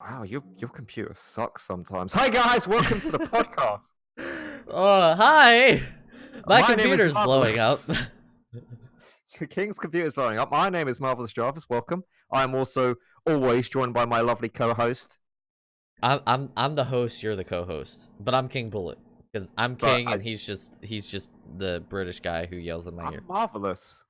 Wow, your computer sucks sometimes. Hi guys, welcome to the podcast. Oh, hi! My My name is computer's Marvelous. blowing up. King's computer is blowing up. My name is Marvelous Jarvis. Welcome. I am also always joined by my lovely co-host. I'm the host, you're the co-host. But I'm Kingbullet. Because I'm But king and he's just the British guy who yells in my ear. I'm marvelous.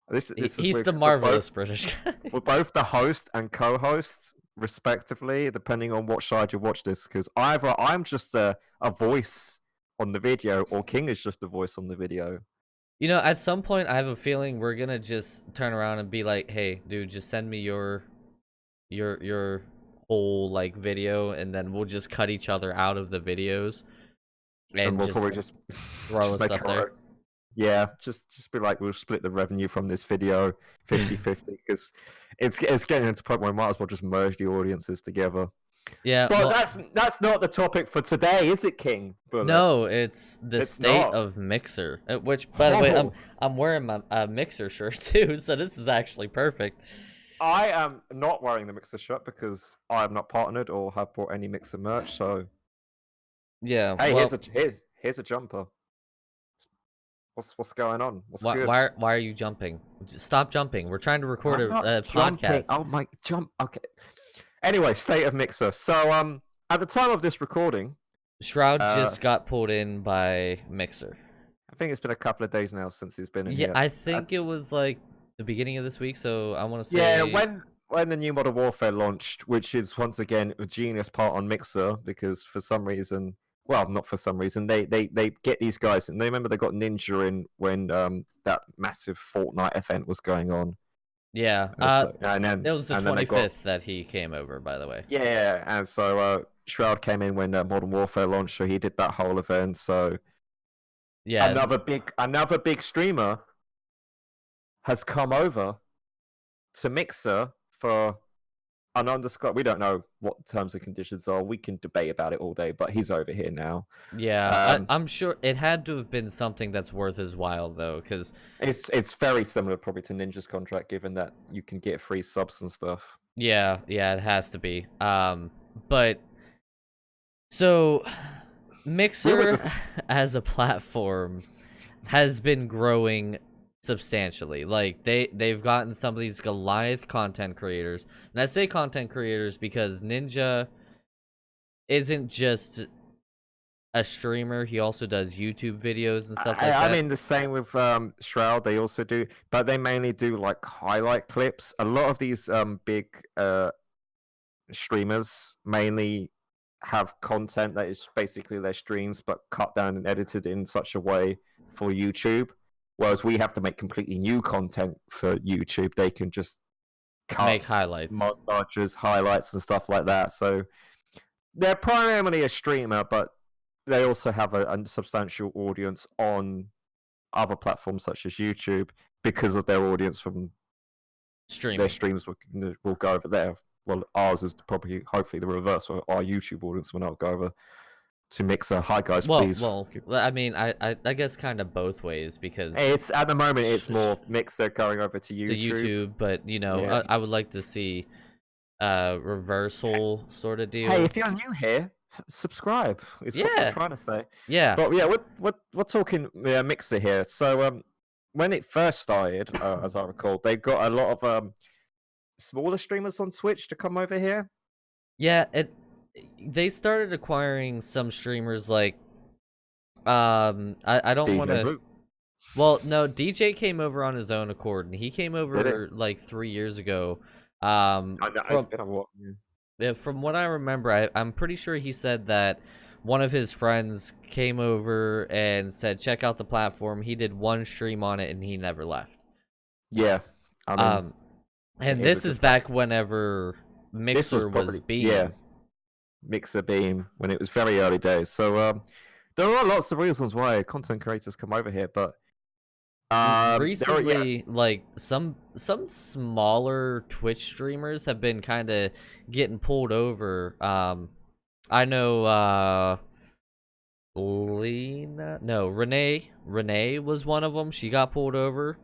This is He's the marvelous British guy. we're both the host and co-host, respectively, depending on what side you watch this. Because either I'm just a voice on the video, or King is just a voice on the video. You know, at some point I have a feeling we're gonna just turn around and be like, hey, dude, just send me your whole like video, and then we'll just cut each other out of the videos And and we'll just probably just throw just us make up our own. there. Yeah, just be like, we'll split the revenue from this video 50-50, because it's getting to the point where we might as well just merge the audiences together. Yeah, But well, that's not the topic for today, is it, King Bullet? no, it's the It's state not. of Mixer. Which, by the way, I'm Oh, I'm wearing my Mixer shirt too, so this is actually perfect. I am not wearing the Mixer shirt because I am not partnered or have bought any Mixer merch. So Yeah, hey, well, here's a jumper. What's going on? What's why good? why are you jumping? Just stop jumping. We're trying to record I'm a, not a jumping. podcast. Oh my jump. Okay. Anyway, state of Mixer. So at the time of this recording, Shroud uh, just got pulled in by Mixer. I think it's been a couple of days now since he's been in Yeah, here. I Uh, think it was like the beginning of this week, so I want to yeah, say when the new Modern Warfare launched, which is once again a genius part on Mixer, because for some reason, well, not for some reason, they get these guys, and they remember they got Ninja in when that massive Fortnite event was going on. yeah. And It was the then they got 25th that he came over, by the way. yeah, and so Shroud came in when Modern Warfare launched, so he did that whole event. So Yeah, another big streamer has come over to Mixer for an undisclosed. We don't know what terms and conditions are. We can debate about it all day, but he's over here now. yeah. I'm sure it had to have been something that's worth his while, though, because It's very similar probably to Ninja's contract, given that you can get free subs and stuff. yeah, it has to be. But so Mixer as a platform has been growing substantially. Like they've gotten some of these Goliath content creators. And I say content creators because Ninja isn't just a streamer, he also does YouTube videos and stuff like I that. mean, the same with Shroud. They also do, but they mainly do like highlight clips. A lot of these big streamers mainly have content that is basically their streams, but cut down and edited in such a way for YouTube. Whereas we have to make completely new content for YouTube. They can just cut Make highlights. montages, highlights, and stuff like that. So they're primarily a streamer, but they also have a substantial audience on other platforms such as YouTube because of their audience from Streaming. their streams will go over there. Well, ours is probably hopefully the reverse. Where our YouTube audience will not go over to Mixer. Hi guys, please. Well, I mean, I guess kind of both ways because It's at the moment it's more Mixer going over to the YouTube. YouTube, but you know, Yeah. I would like to see reversal sort of deal. Hey, if you're new here, subscribe. Is what Yeah. I'm trying to say. Yeah. But yeah, we're talking Mixer here. So when it first started, as I recall, they got a lot of smaller streamers on Twitch to come over here. Yeah, they started acquiring some streamers like I don't want DJ to. Root. Well, no, DJ came over on his own accord, and he came Did over like 3 years ago. I know, it's been a while. Yeah, from what I remember, I'm pretty sure he said that one of his friends came over and said, "Check out the platform." He did one stream on it, and he never left. Yeah, I mean, And it this was is just- back whenever this Mixer was probably being. yeah, Mixer Beam when it was very early days. So there are lots of reasons why content creators come over here, but Recently, like some smaller Twitch streamers have been kind of getting pulled over. I know Renee was one of them. She got pulled over,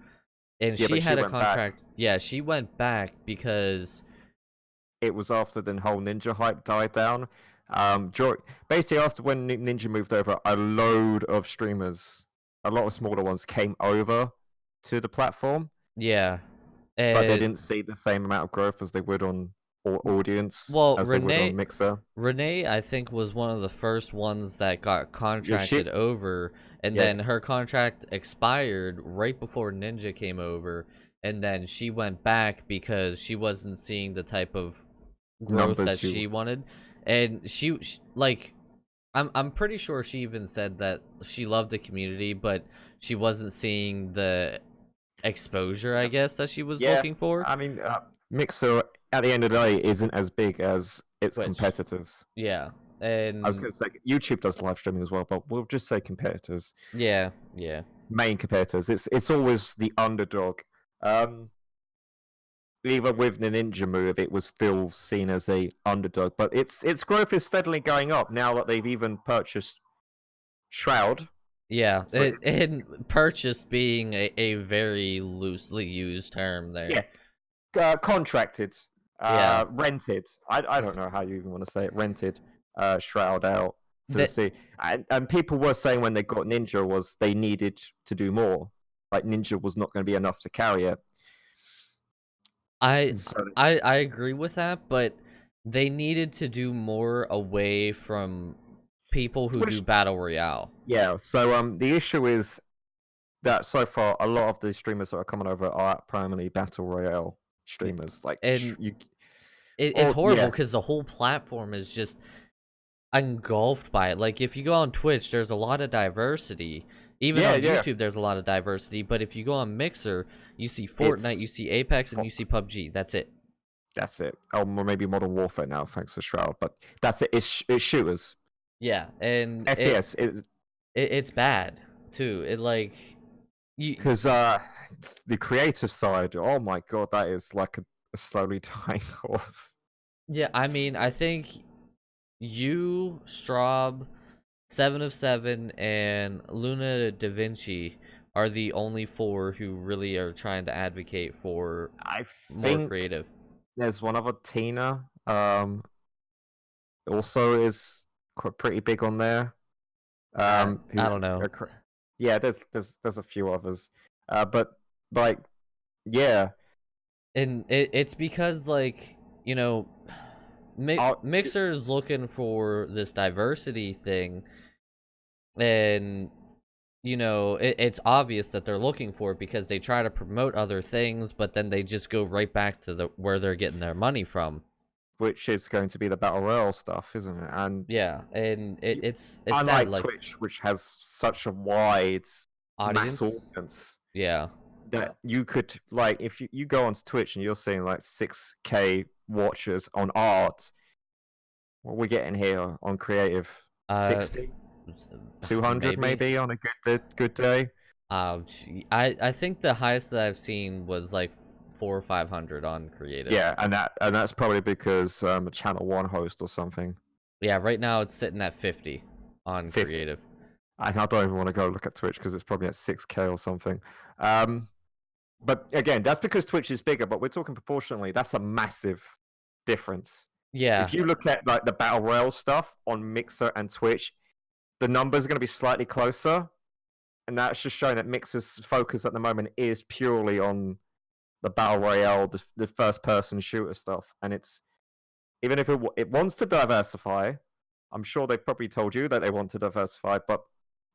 and Yeah, she but she had a went back. contract. Yeah, she went back because it was after the whole Ninja hype died down. Basically after when Ninja moved over, a load of streamers, a lot of smaller ones, came over to the platform, Yeah. but they And didn't see the same amount of growth as they would on audience well, as they would on Mixer. Renee, I think, was one of the first ones that got Yeah, contracted over, and yeah, then her contract expired right before Ninja came over, and then she went back because she wasn't seeing the type of growth that numbers you. she wanted, and she like, I'm pretty sure she even said that she loved the community, but she wasn't seeing the exposure, I guess, that she was Yeah, looking for. I mean, Mixer at the end of the day isn't as big as its Which, competitors. yeah, I was and going to say YouTube does live streaming as well, but we'll just say competitors, yeah, yeah. main competitors. It's always the underdog. Um, Even with the Ninja move, it was still seen as a underdog, but its growth is steadily going up now that they've even purchased Shroud. Yeah, So and purchase being a very loosely used term there. yeah, contracted, Yeah, rented. I don't know how you even want to say it. Rented Shroud out for the that sea, and people were saying when they got Ninja was they needed to do more. Like Ninja was not going to be enough to carry it. I So, I agree with that, but they needed to do more away from people who do which battle royale. yeah. So the issue is that so far a lot of the streamers that are coming over are primarily battle royale streamers. Like And you, it's or horrible yeah, because the whole platform is just engulfed by it. Like if you go on Twitch, there's a lot of diversity. Even yeah, on yeah. YouTube, there's a lot of diversity. But if you go on Mixer, you see Fortnite, It's you see Apex, and you see PUBG. That's it. that's it. Oh, or maybe Modern Warfare now, thanks to Shroud. But that's it. It's shooters. Yeah, and FPS. it's bad too. It like you. Because the creative side. Oh my god, that is like a slowly dying horse. Yeah, I mean, I think you, Straub, 7 of 7, and Luna Da Vinci are the only four who really are trying to advocate for I more think creative. there's one other Tina. Also is quite pretty big on there. I Who's don't know. yeah, there's a few others. But like yeah, And it's because like, you know, I'll, Mixer's looking for this diversity thing, and you know, it's obvious that they're looking for it because they try to promote other things, but then they just go right back to the where they're getting their money from. which is going to be the battle royale stuff, isn't it? And Yeah, and it's sad, unlike like Twitch, which has such a wide mass audience. audience, Yeah, that you could like if you go onto Twitch and you're seeing like 6K watchers on art, what we're getting here on creative uh, 60, 200 maybe. maybe on a good day. I think the highest that I've seen was like 400 or 500 on creative. Yeah, and that's probably because a Channel One host or something. Yeah, right now it's sitting at 50 on 50. creative. I don't even want to go look at Twitch because it's probably at 6K or something. But again, that's because Twitch is bigger. But we're talking proportionally. That's a massive difference. Yeah, If you look at like the battle royale stuff on Mixer and Twitch, the numbers are going to be slightly closer, and that's just showing that Mixer's focus at the moment is purely on the battle royale, the first person shooter stuff, and it's even if it wants to diversify. I'm sure they've probably told you that they want to diversify, but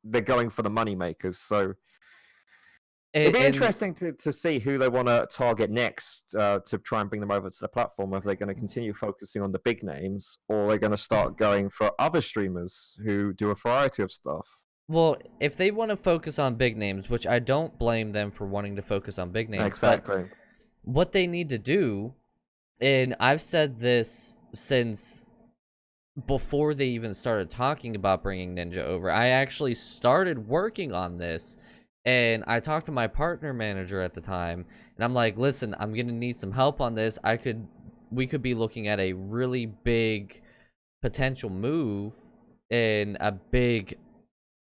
they're going for the money makers. So it'd be and interesting to see who they want to target next to try and bring them over to the platform. Whether they're going to continue focusing on the big names, or they're going to start going for other streamers who do a variety of stuff. well, if they want to focus on big names, which I don't blame them for wanting to focus on big names, Exactly. but what they need to do, and I've said this since before they even started talking about bringing Ninja over. I actually started working on this, and I talked to my partner manager at the time, and I'm like, listen, I'm gonna need some help on this. We could be looking at a really big potential move and a big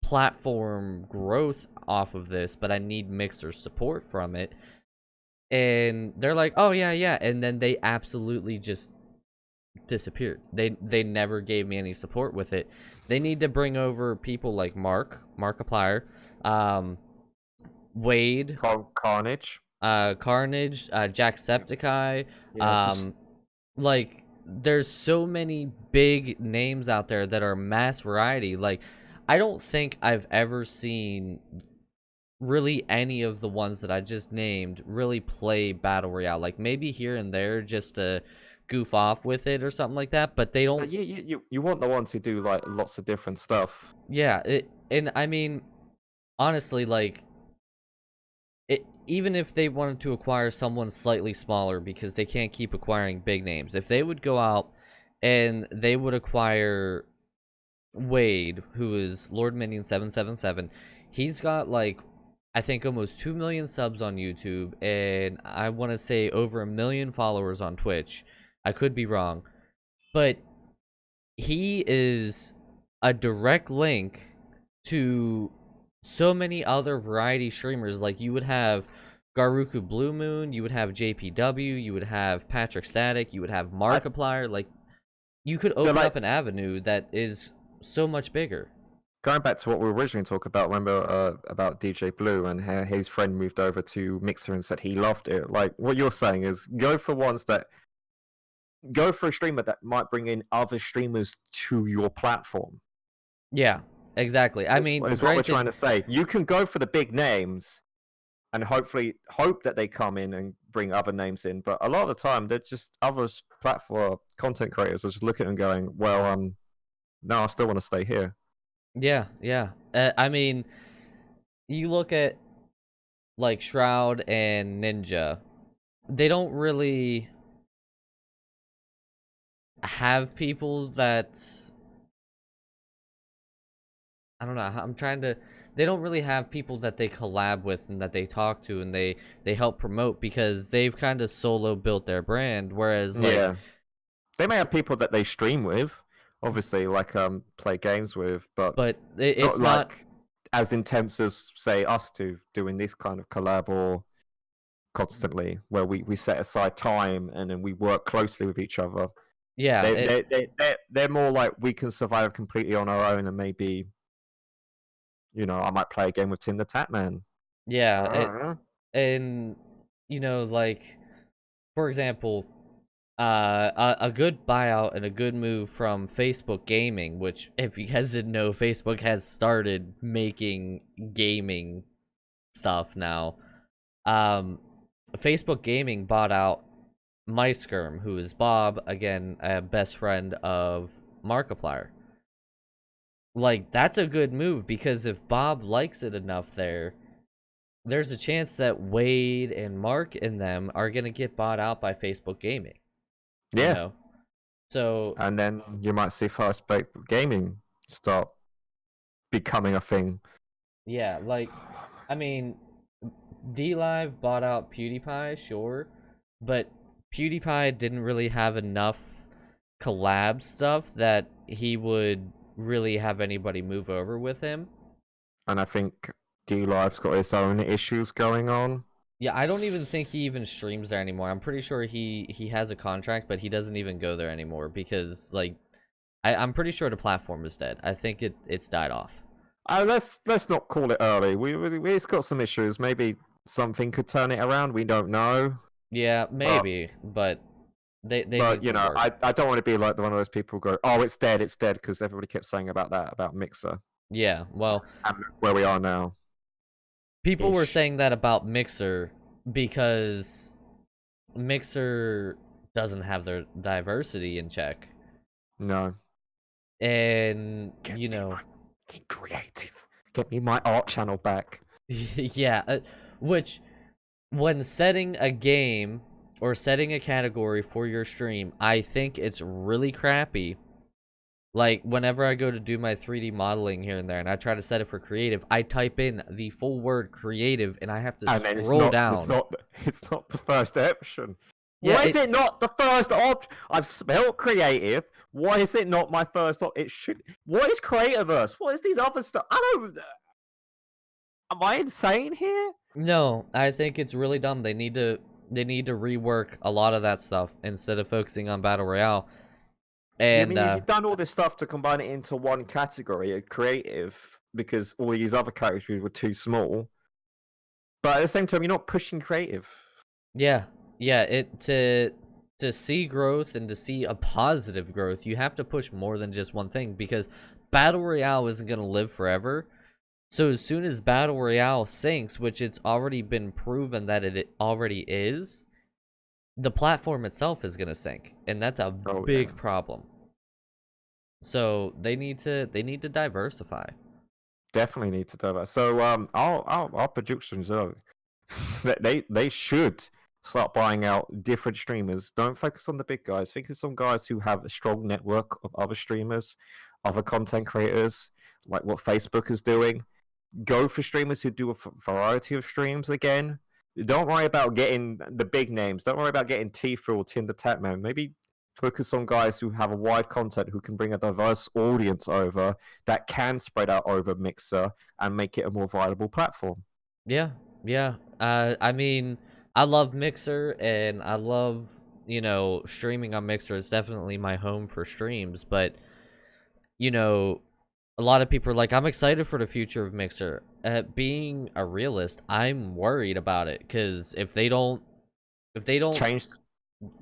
platform growth off of this, but I need Mixer support from it. And they're like, oh yeah, yeah, and then they absolutely just disappeared. They never gave me any support with it. They need to bring over people like Markiplier, Wade, Carnage. Carnage, Jacksepticeye, Yeah, just um, like there's so many big names out there that are mass variety. Like, I don't think I've ever seen really any of the ones that I just named really play battle royale. Like maybe here and there just to goof off with it or something like that, but they don't. you want the ones who do like lots of different stuff. Yeah, and I mean, honestly, like even if they wanted to acquire someone slightly smaller because they can't keep acquiring big names, if they would go out and they would acquire Wade, who is Lord Minion 777, he's got like I think almost 2 million subs on YouTube, and I want to say over 1 million followers on Twitch. I could be wrong, but he is a direct link to so many other variety streamers. Like you would have Garuku Blue Moon, you would have JPW, you would have Patrick Static, you would have Markiplier. Like you could open up an avenue that is so much bigger. Going back to what we were originally talking about, remember about DJ Blue and how his friend moved over to Mixer and said he loved it. Like what you're saying is go for a streamer that might bring in other streamers to your platform. Yeah, exactly. I mean, is what we're trying to say. You can go for the big names and hopefully hope that they come in and bring other names in. But a lot of the time, they're just other platform content creators are just looking and going, well, no, I still want to stay here. Yeah, yeah. I mean, you look at like Shroud and Ninja, they don't really have people that I don't know. I'm trying to. They don't really have people that they collab with and that they talk to and they help promote because they've kind of solo built their brand. Whereas like, they may have people that they stream with, obviously, like play games with, but it's not like as intense as say us two doing this kind of collab or constantly, where we set aside time and then we work closely with each other. Yeah, they're more like we can survive completely on our own and maybe. I might play a game with Tim the Tatman. Yeah, and like for example, a good buyout and a good move from Facebook Gaming, which if you guys didn't know, Facebook has started making gaming stuff now. Facebook Gaming bought out MySkirm, who is Bob, again, a best friend of Markiplier. Like, that's a good move because if Bob likes it enough there's a chance that Wade and Mark and them are going to get bought out by Facebook Gaming. Yeah. You know? So, and then you might see First Gaming start becoming a thing. Yeah, like, I mean, DLive bought out PewDiePie, sure, but PewDiePie didn't really have enough collab stuff that he would really have anybody move over with him. And I think DLive's got its own issues going on. Yeah, I don't even think he even streams there anymore. I'm pretty sure he has a contract, but he doesn't even go there anymore because, like, I'm pretty sure the platform is dead. I think it's died off. Let's not call it early. We've got some issues. Maybe something could turn it around. We don't know. Yeah, maybe, but they But need some work. I don't want to be like one of those people who go, oh, it's dead, because everybody kept saying about that about Mixer. Yeah, well, and where we are now. People were saying that about Mixer because Mixer doesn't have their diversity in check. No. And Get creative. Get me my art channel back. Yeah, which when setting a game or setting a category for your stream, I think it's really crappy. Like, whenever I go to do my 3D modeling here and there, and I try to set it for creative, I type in the full word creative, and I have to scroll down. It's not the first option. Yeah, Why is it not the first option? I've spelled creative. Why is it not my first option? It should. What is Creativerse? What is these other stuff? I don't. Am I insane here? No, I think it's really dumb. They need to rework a lot of that stuff instead of focusing on Battle Royale. Yeah, I And mean, if you've done all this stuff to combine it into one category, a creative, because all these other categories were too small. But at the same time, you're not pushing creative. yeah, yeah, it to see growth and to see a positive growth, you have to push more than just one thing, because Battle Royale isn't going to live forever. So as soon as Battle Royale sinks, which it's already been proven that it already is, the platform itself is going to sink, and that's a Oh yeah, big problem. So they need to diversify. definitely need to do that. So our predictions are that they should start buying out different streamers. Don't focus on the big guys. Focus on guys who have a strong network of other streamers, other content creators, like what Facebook is doing. Go for streamers who do a variety of streams again. Don't worry about getting the big names. Don't worry about getting T-Fuel, Tinder Tatman. Maybe focus on guys who have a wide content, who can bring a diverse audience over, that can spread out over Mixer and make it a more viable platform. Yeah, yeah. I mean, I love Mixer, and I love, streaming on Mixer. Is definitely my home for streams. But you know, a lot of people are like, I'm excited for the future of Mixer. Being a realist, I'm worried about it, because if they don't Changed.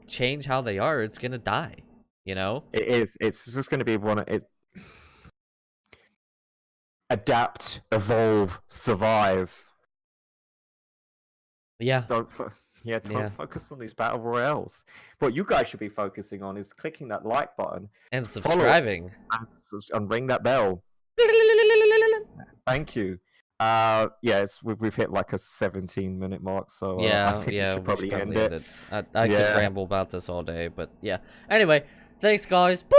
change how they are, it's gonna die. You know? It is. It's just going to be one. It adapt, evolve, survive. Yeah, Don't yeah, don't yeah. focus on these battle royales. What you guys should be focusing on is clicking that like button, And follow, subscribing. and ring that bell. Thank you. Yes, we've hit like a 17-minute mark, so I Yeah, think we yeah, should we should probably end probably end it. it. I could Yeah. ramble about this all day, but yeah. Anyway, thanks guys. Bye!